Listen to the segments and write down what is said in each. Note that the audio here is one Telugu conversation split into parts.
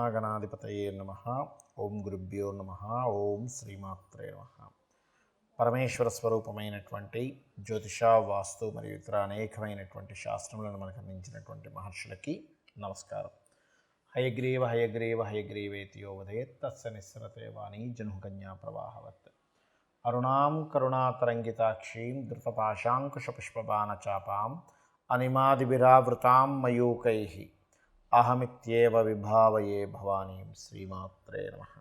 మహాగణాధిపతయే నమః. ఓం గురుభ్యో నమః. ఓం శ్రీమాత్రే నమః. పరమేశ్వర స్వరూపమైనటువంటి జ్యోతిష, వాస్తు మరియు ఇతర అనేకమైనటువంటి శాస్త్రములను మనకు అందించినటువంటి మహర్షులకి నమస్కారం. హయగ్రీవ హయగ్రీవ హయగ్రీవేతియో ఉదయేత్ తస్య నిస్సరతే వాణీ జనుకన్యా ప్రవాహవత్. అరుణాం కరుణాతరంగితాక్షీం ధృతపాశాంకుశపుష్పబాణచాపాం అనిమాదిభిరావృతాం మయూకైః అహమిత్యేవ విభావయే భవానీం. శ్రీమాత్రే నమః.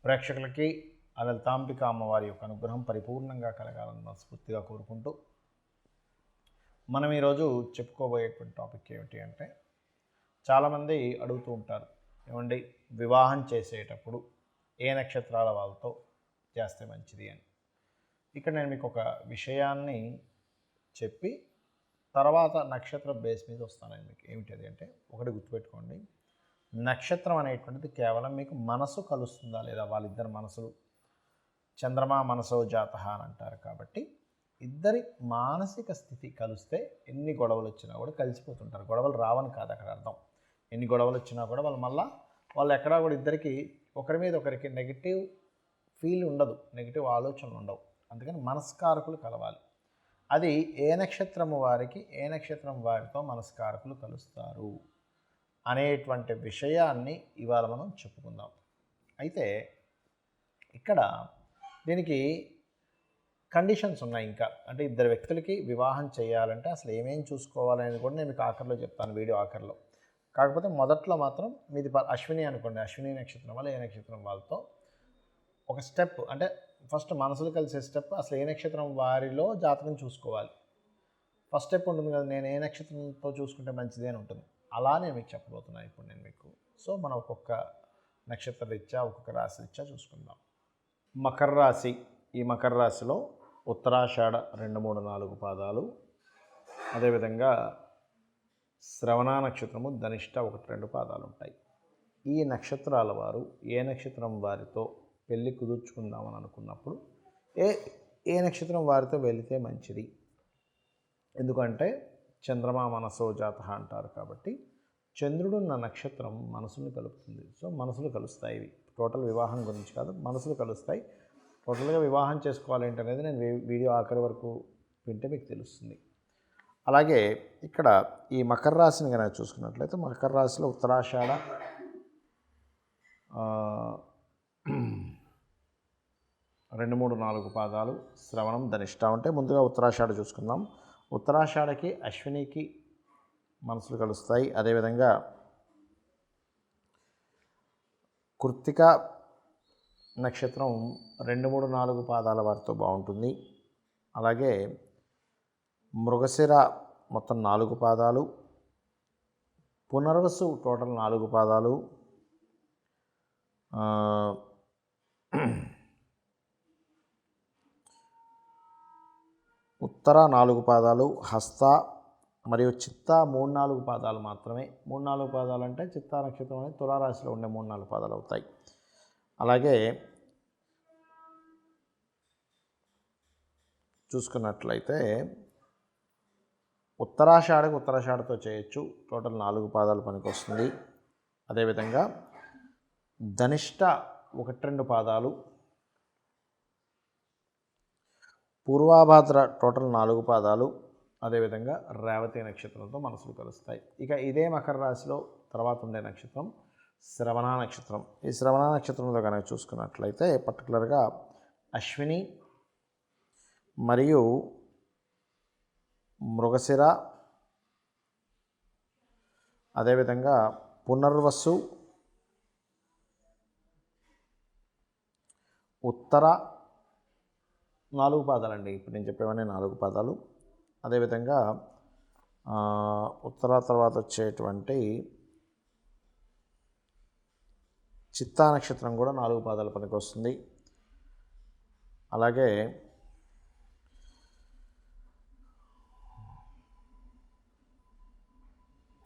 ప్రేక్షకులకి ఆ లలితాంబిక అమ్మవారి యొక్క అనుగ్రహం పరిపూర్ణంగా కలగాలని మనస్ఫూర్తిగా కోరుకుంటూ మనం ఈరోజు చెప్పుకోబోయేటువంటి టాపిక్ ఏమిటి అంటే, చాలామంది అడుగుతూ ఉంటారు, ఏమండి వివాహం చేసేటప్పుడు ఏ నక్షత్రాల వాళ్ళతో చేస్తే మంచిది అని. ఇక్కడ నేను మీకు ఒక విషయాన్ని చెప్పి తర్వాత నక్షత్ర బేస్ మీద వస్తానండి. మీకు ఏమిటి అంటే, ఒకటి గుర్తుపెట్టుకోండి, నక్షత్రం అనేటువంటిది కేవలం మీకు మనసు కలుస్తుందా లేదా, వాళ్ళిద్దరి మనసులు చంద్రమా మనసో జాతః అని అంటారు. కాబట్టి ఇద్దరి మానసిక స్థితి కలిస్తే ఎన్ని గొడవలు వచ్చినా కూడా కలిసిపోతుంటారు. గొడవలు రావని కాదు అక్కడ అర్థం. ఎన్ని గొడవలు వచ్చినా కూడా వాళ్ళు ఎక్కడా కూడా ఇద్దరికి ఒకరి మీద ఒకరికి నెగిటివ్ ఫీల్ ఉండదు, నెగిటివ్ ఆలోచనలు ఉండవు. అందుకని మనస్కారకులు కలవాలి. అది ఏ నక్షత్రము వారికి ఏ నక్షత్రం వారితో మనస్కారకులు కలుస్తారు అనేటువంటి విషయాన్ని ఇవాళ మనం చెప్పుకుందాం. అయితే ఇక్కడ దీనికి కండిషన్స్ ఉన్నాయి. ఇంకా అంటే ఇద్దరు వ్యక్తులకి వివాహం చేయాలంటే అసలు ఏమేమి చూసుకోవాలనేది కూడా నేను మీకు ఆఖరిలో చెప్తాను, వీడియో ఆఖరిలో. కాకపోతే మొదట్లో మాత్రం మీది అశ్విని అనుకోండి, అశ్విని నక్షత్రం వల్ల ఏ నక్షత్రం వాళ్ళతో ఒక స్టెప్, అంటే ఫస్ట్ మనసులు కలిసే స్టెప్, అసలు ఏ నక్షత్రం వారిలో జాతకం చూసుకోవాలి. ఫస్ట్ స్టెప్ ఉంటుంది కదా, నేను ఏ నక్షత్రంతో చూసుకుంటే మంచిది అని ఉంటుంది. అలా నేను మీకు చెప్పబోతున్నాను ఇప్పుడు నేను మీకు. సో మనం ఒక్కొక్క నక్షత్ర రీత్యా ఒక్కొక్క రాశి రీత్యా చూసుకుందాం. మకర రాశి. ఈ మకర రాశిలో ఉత్తరాషాఢ 2, 3, 4 పాదాలు, అదేవిధంగా శ్రవణ నక్షత్రము, ధనిష్ట 1, 2 పాదాలు ఉంటాయి. ఈ నక్షత్రాల వారు ఏ నక్షత్రం వారితో పెళ్ళి కుదుర్చుకుందామని అనుకున్నప్పుడు ఏ నక్షత్రం వారితో వెళితే మంచిది. ఎందుకంటే చంద్రమా మనసో జాతః అంటారు. కాబట్టి చంద్రుడున్న నక్షత్రం మనసును కలుపుతుంది. సో మనసులు కలుస్తాయి. ఇవి టోటల్ వివాహం గురించి కాదు, మనసులు కలుస్తాయి. టోటల్గా వివాహం చేసుకోవాలి ఏంటనేది నేను వీడియో ఆఖరి వరకు వింటే మీకు తెలుస్తుంది. అలాగే ఇక్కడ ఈ మకర రాశిని కనుక చూసుకున్నట్లయితే, మకర రాశిలో ఉత్తరాషాఢ 2, 3, 4 పాదాలు, శ్రవణం, ధనిష్ట ఉంటాయి. ముందుగా ఉత్తరాషాఢ చూసుకుందాం. ఉత్తరాషాఢకి అశ్వినికి మనసులు కలుస్తాయి. అదేవిధంగా కృత్తిక నక్షత్రం 2, 3, 4 పాదాల వారితో బాగుంటుంది. అలాగే మృగశిర మొత్తం 4 పాదాలు, పునర్వసు టోటల్ 4 పాదాలు, ఉత్తర 4 పాదాలు, హస్త మరియు చిత్త 3, 4 పాదాలు మాత్రమే. 3, 4 పాదాలు అంటే చిత్తా నక్షత్రం అనేది తులారాశిలో ఉండే 3, 4 పాదాలు అవుతాయి. అలాగే చూసుకున్నట్లయితే ఉత్తరాషాఢతో చేయొచ్చు, టోటల్ 4 పాదాలు పనికి వస్తుంది. అదేవిధంగా ధనిష్ట 1, 2 పాదాలు, పూర్వాభాద్ర టోటల్ 4 పాదాలు, అదేవిధంగా రేవతి నక్షత్రంతో మనసులు కలుస్తాయి. ఇక ఇదే మకర రాశిలో తర్వాత ఉండే నక్షత్రం శ్రవణ నక్షత్రం. ఈ శ్రవణ నక్షత్రంలో కనుక చూసుకున్నట్లయితే పర్టికులర్గా అశ్విని మరియు మృగశిర, అదేవిధంగా పునర్వసు, ఉత్తర 4 పాదాలండి. ఇప్పుడు నేను చెప్పేవన్నీ 4 పాదాలు. అదేవిధంగా ఉత్తర తర్వాత వచ్చేటువంటి చిత్తా నక్షత్రం కూడా 4 పాదాల పనికి వస్తుంది. అలాగే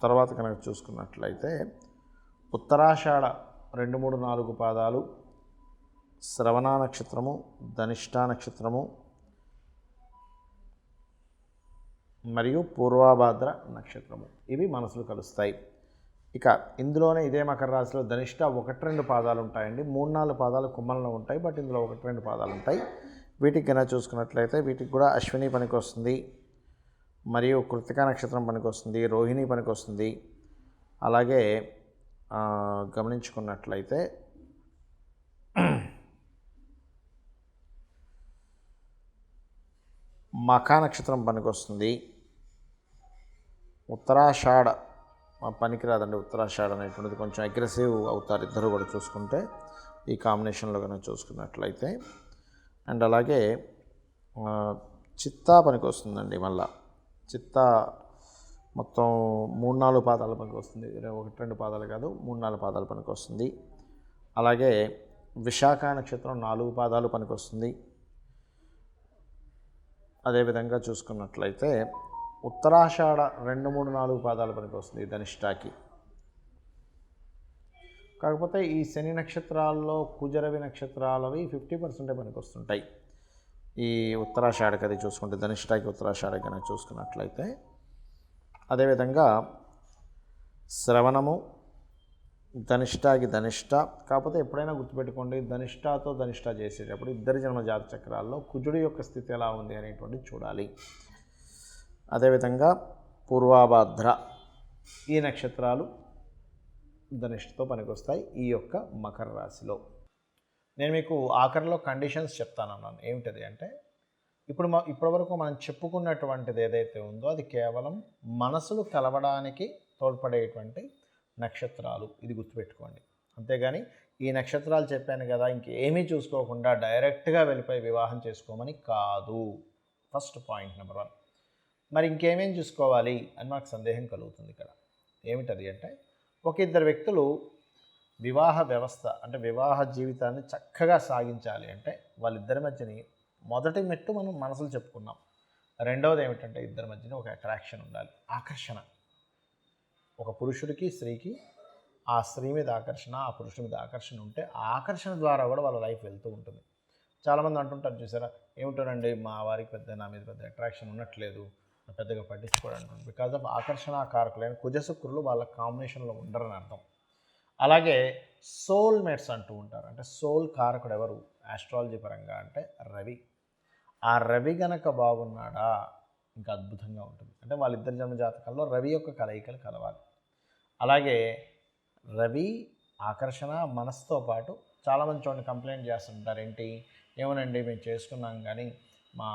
తర్వాత కనుక చూసుకున్నట్లయితే ఉత్తరాషాఢ 2, 3, 4 పాదాలు, శ్రవణ నక్షత్రము, ధనిష్ట నక్షత్రము మరియు పూర్వభాద్ర నక్షత్రము, ఇవి మనసులు కలుస్తాయి. ఇక ఇందులోనే ఇదే మకర రాశిలో ధనిష్ట 1-2 పాదాలు ఉంటాయండి. 3-4 పాదాలు కుంభంలో ఉంటాయి. బట్ ఇందులో 1-2 పాదాలు ఉంటాయి. వీటికి కన్నా చూసుకున్నట్లయితే వీటికి కూడా అశ్విని పనికి వస్తుంది, మరియు కృత్తికా నక్షత్రం పనికి వస్తుంది, రోహిణి పనికి వస్తుంది. అలాగే గమనించుకున్నట్లయితే మఖా నక్షత్రం పనికి వస్తుంది. ఉత్తరాషాఢ పనికిరాదండి. ఉత్తరాషాఢ అనేటువంటిది కొంచెం అగ్రెసివ్ అవుతారు ఇద్దరు కూడా చూసుకుంటే, ఈ కాంబినేషన్లో కనుక చూసుకున్నట్లయితే. అండ్ అలాగే చిత్తా పనికి వస్తుందండి. మళ్ళా చిత్తా మొత్తం 3-4 పాదాల పనికి వస్తుంది. 1-2 పాదాలు కాదు, 3-4 పాదాల పనికి వస్తుంది. అలాగే విశాఖ నక్షత్రం 4 పాదాలు పనికి వస్తుంది. అదేవిధంగా చూసుకున్నట్లయితే ఉత్తరాషాఢ 2-3-4 పాదాల పనికి వస్తుంది ధనిష్టాకి. కాకపోతే ఈ శని నక్షత్రాల్లో కుజరవి నక్షత్రాలవి 50% పనికి వస్తుంటాయి. ఈ ఉత్తరాషాఢకి అది చూసుకుంటే ధనిష్టాకి ఉత్తరాషాఢ కనుక చూసుకున్నట్లయితే. అదేవిధంగా శ్రవణము ధనిష్టాకి ధనిష్ట. కాకపోతే ఎప్పుడైనా గుర్తుపెట్టుకోండి, ధనిష్టాతో ధనిష్ట చేసేటప్పుడు ఇద్దరి జన్మ జాత చక్రాల్లో కుజుడి యొక్క స్థితి ఎలా ఉంది అనేటువంటిది చూడాలి. అదేవిధంగా పూర్వాభాద్ర ఈ నక్షత్రాలు ధనిష్టతో పనికొస్తాయి ఈ యొక్క మకర రాశిలో. నేను మీకు ఆఖరిలో కండిషన్స్ చెప్తానన్నాను. ఏమిటది అంటే, ఇప్పటివరకు మనం చెప్పుకున్నటువంటిది ఏదైతే ఉందో అది కేవలం మనసులు కలవడానికి తోడ్పడేటువంటి నక్షత్రాలు. ఇది గుర్తుపెట్టుకోండి. అంతేగాని ఈ నక్షత్రాలు చెప్పాను కదా ఇంకేమీ చూసుకోకుండా డైరెక్ట్గా వెళ్ళిపోయి వివాహం చేసుకోమని కాదు. First point number 1. మరి ఇంకేమేం చూసుకోవాలి అని మాకు సందేహం కలుగుతుంది ఇక్కడ. ఏమిటది అంటే, ఒక ఇద్దరు వ్యక్తులు వివాహ వ్యవస్థ అంటే వివాహ జీవితాన్ని చక్కగా సాగించాలి అంటే వాళ్ళిద్దరి మధ్యని మొదటి మెట్టు మనం మనసులు చెప్పుకున్నాం. రెండవది ఏమిటంటే ఇద్దరి మధ్యన ఒక అట్రాక్షన్ ఉండాలి, ఆకర్షణ. ఒక పురుషుడికి స్త్రీకి ఆ స్త్రీ మీద ఆకర్షణ, ఆ పురుషుడి మీద ఆకర్షణ ఉంటే ఆ ఆకర్షణ ద్వారా కూడా వాళ్ళ లైఫ్ వెళ్తూ ఉంటుంది. చాలామంది అంటుంటారు చూసారా, ఏమిటోనండి మా వారికి నా మీద పెద్ద అట్రాక్షన్ ఉండట్లేదు, పెద్దగా పట్టించుకోవడం. బికాజ్ ఆఫ్ ఆకర్షణ కారకులైన కుజశుక్రులు వాళ్ళ కాంబినేషన్లో ఉండరని అర్థం. అలాగే సోల్మేట్స్ అంటూ ఉంటారు. అంటే సోల్ కారకుడు ఎవరు ఆస్ట్రాలజీ పరంగా అంటే రవి. ఆ రవి గనక బాగున్నాడా ఇంకా అద్భుతంగా ఉంటుంది. అంటే వాళ్ళిద్దరి జన్మ జాతకాల్లో రవి యొక్క కలయికలు కలవాలి. అలాగే రవి ఆకర్షణ మనసుతో పాటు చాలామంది చూడండి కంప్లైంట్ చేస్తుంటారు, ఏంటి ఏమోనండి మేము చేసుకున్నాం కానీ మా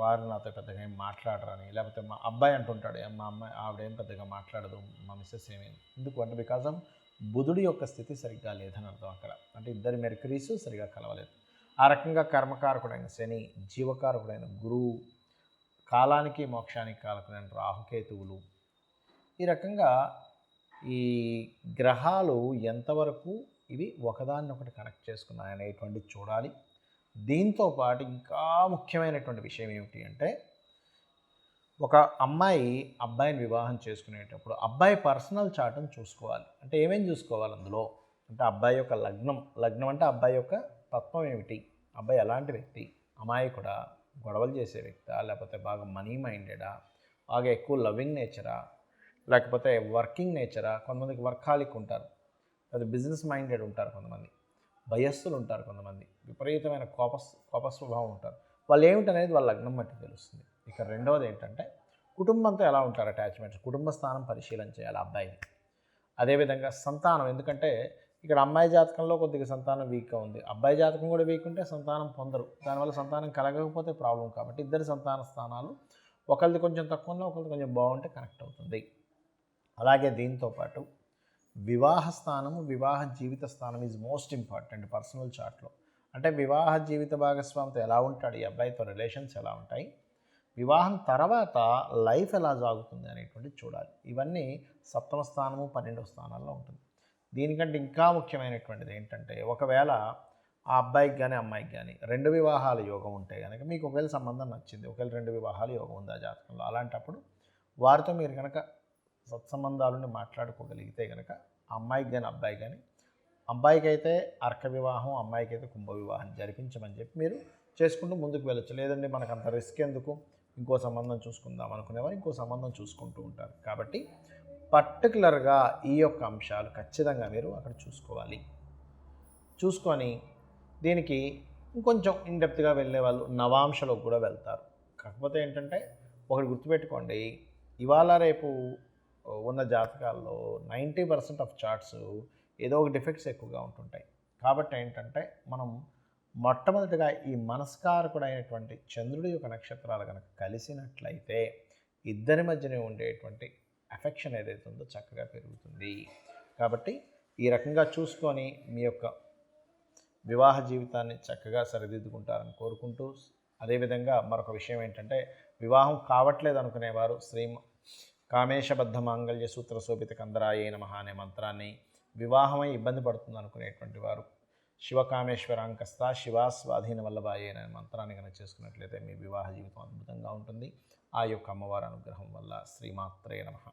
వారు నాతో పెద్దగా ఏం మాట్లాడరని. లేకపోతే మా అబ్బాయి అంటుంటాడు, మా అమ్మాయి ఆవిడేం పెద్దగా మాట్లాడదు, మా మిస్సెస్ ఏమేమి. ఎందుకు అంటే బికాజ్ ఆఫ్ బుధుడి యొక్క స్థితి సరిగ్గా లేదని అర్థం అక్కడ. అంటే ఇద్దరి మెర్క్యూరీస్ సరిగ్గా కలవలేదు. ఆ రకంగా కర్మకారకుడైన శని, జీవకారకుడైన గురువు, కాలానికి మోక్షానికి కారకుడైన రాహుకేతువులు, ఈ రకంగా ఈ గ్రహాలు ఎంతవరకు ఇవి ఒకదాన్నొకటి కనెక్ట్ చేసుకున్నాయనేటువంటిది చూడాలి. దీంతో పాటు ఇంకా ముఖ్యమైనటువంటి విషయం ఏమిటి అంటే, ఒక అమ్మాయి అబ్బాయిని వివాహం చేసుకునేటప్పుడు అబ్బాయి పర్సనల్ చార్ట్ని చూసుకోవాలి. అంటే ఏమేమి చూసుకోవాలి అందులో అంటే, అబ్బాయి యొక్క లగ్నం అంటే అబ్బాయి యొక్క తత్వం ఏమిటి, అబ్బాయి ఎలాంటి వ్యక్తి, అమాయకుడా, గొడవలు చేసే వ్యక్తా, లేకపోతే బాగా మనీ మైండెడా, బాగా ఎక్కువ లవింగ్ నేచరా, లేకపోతే వర్కింగ్ నేచరా. కొంతమందికి వర్కాలిక్ ఉంటారు, అది బిజినెస్ మైండెడ్ ఉంటారు, కొంతమంది భయస్థులు ఉంటారు, కొంతమంది విపరీతమైన కోప స్వభావం ఉంటారు. వాళ్ళు ఏమిటనేది వాళ్ళ లగ్నం బట్టి తెలుస్తుంది. ఇక రెండవది ఏంటంటే కుటుంబంతో ఎలా ఉంటారు అటాచ్మెంట్స్, కుటుంబ స్థానం పరిశీలన చేయాలి అబ్బాయిని. అదేవిధంగా సంతానం, ఎందుకంటే ఇక్కడ అమ్మాయి జాతకంలో కొద్దిగా సంతానం వీక్గా ఉంది, అబ్బాయి జాతకం కూడా వీక్ ఉంటే సంతానం పొందరు, దానివల్ల సంతానం కలగకపోతే ప్రాబ్లం. కాబట్టి ఇద్దరి సంతాన స్థానాలు ఒకరిది కొంచెం తక్కువ ఉన్నా ఒకరిది కొంచెం బాగుంటే కనెక్ట్ అవుతుంది. అలాగే దీంతోపాటు వివాహ స్థానము, వివాహ జీవిత స్థానం ఈజ్ మోస్ట్ ఇంపార్టెంట్ పర్సనల్ చార్ట్లో. అంటే వివాహ జీవిత భాగస్వామితో ఎలా ఉంటాడు, ఈ అబ్బాయితో రిలేషన్స్ ఎలా ఉంటాయి, వివాహం తర్వాత లైఫ్ ఎలా సాగుతుంది అనేటువంటిది చూడాలి. ఇవన్నీ సప్తమ స్థానము 12వ స్థానాల్లో ఉంటుంది. దీనికంటే ఇంకా ముఖ్యమైనటువంటిది ఏంటంటే, ఒకవేళ ఆ అబ్బాయికి కానీ అమ్మాయికి కానీ 2 వివాహాల యోగం ఉంటే కనుక, మీకు ఒకవేళ సంబంధం నచ్చింది, ఒకవేళ 2 వివాహాల యోగం ఉంది ఆ జాతకంలో, అలాంటప్పుడు వారితో మీరు కనుక సత్సంబంధాలను మాట్లాడుకోగలిగితే కనుక అమ్మాయికి కానీ అబ్బాయి కానీ, అబ్బాయికి అయితే అర్క వివాహం, అమ్మాయికి అయితే కుంభ వివాహం జరిపించమని చెప్పి మీరు చేసుకుంటూ ముందుకు వెళ్ళొచ్చు. లేదండి మనకు అంత రిస్క్ ఎందుకు, ఇంకో సంబంధం చూసుకుందాం అనుకునేవారు ఇంకో సంబంధం చూసుకుంటూ ఉంటారు. కాబట్టి పర్టికులర్గా ఈ యొక్క అంశాలు ఖచ్చితంగా మీరు అక్కడ చూసుకోవాలి. చూసుకొని దీనికి ఇంకొంచెం ఇన్‌డెప్త్‌గా వెళ్ళే వాళ్ళు నవాంశలోకి కూడా వెళ్తారు. కాకపోతే ఏంటంటే ఒకటి గుర్తుపెట్టుకోండి, ఇవాళ రేపు ఉన్న జాతకాల్లో 90% ఆఫ్ చార్ట్స్ ఏదో ఒక డిఫెక్ట్స్ ఎక్కువగా ఉంటుంటాయి. కాబట్టి ఏంటంటే మనం మొట్టమొదటిగా ఈ మనస్కారకుడైనటువంటి చంద్రుడి యొక్క నక్షత్రాలు కనుక కలిసినట్లయితే ఇద్దరి మధ్యనే ఉండేటువంటి అఫెక్షన్ ఏదైతే ఉందో చక్కగా పెరుగుతుంది. కాబట్టి ఈ రకంగా చూసుకొని మీ యొక్క వివాహ జీవితాన్ని చక్కగా సరిదిద్దుకుంటారని కోరుకుంటూ, అదేవిధంగా మరొక విషయం ఏంటంటే వివాహం కావట్లేదు అనుకునేవారు కామేశబద్ధ మాంగళ్య సూత్ర శోభిత కందరాయే నమః అనే మంత్రాన్ని, వివాహమై ఇబ్బంది పడుతుంది అనుకునేటువంటి వారు శివకామేశ్వరాంకస్త శివాస్వాధీన వల్లభాయే అనే మంత్రాన్ని కనుక చేసుకున్నట్లయితే మీ వివాహ జీవితం అద్భుతంగా ఉంటుంది. ఆ యొక్క అమ్మవారి అనుగ్రహం వల్ల. శ్రీమాత్రే నమః.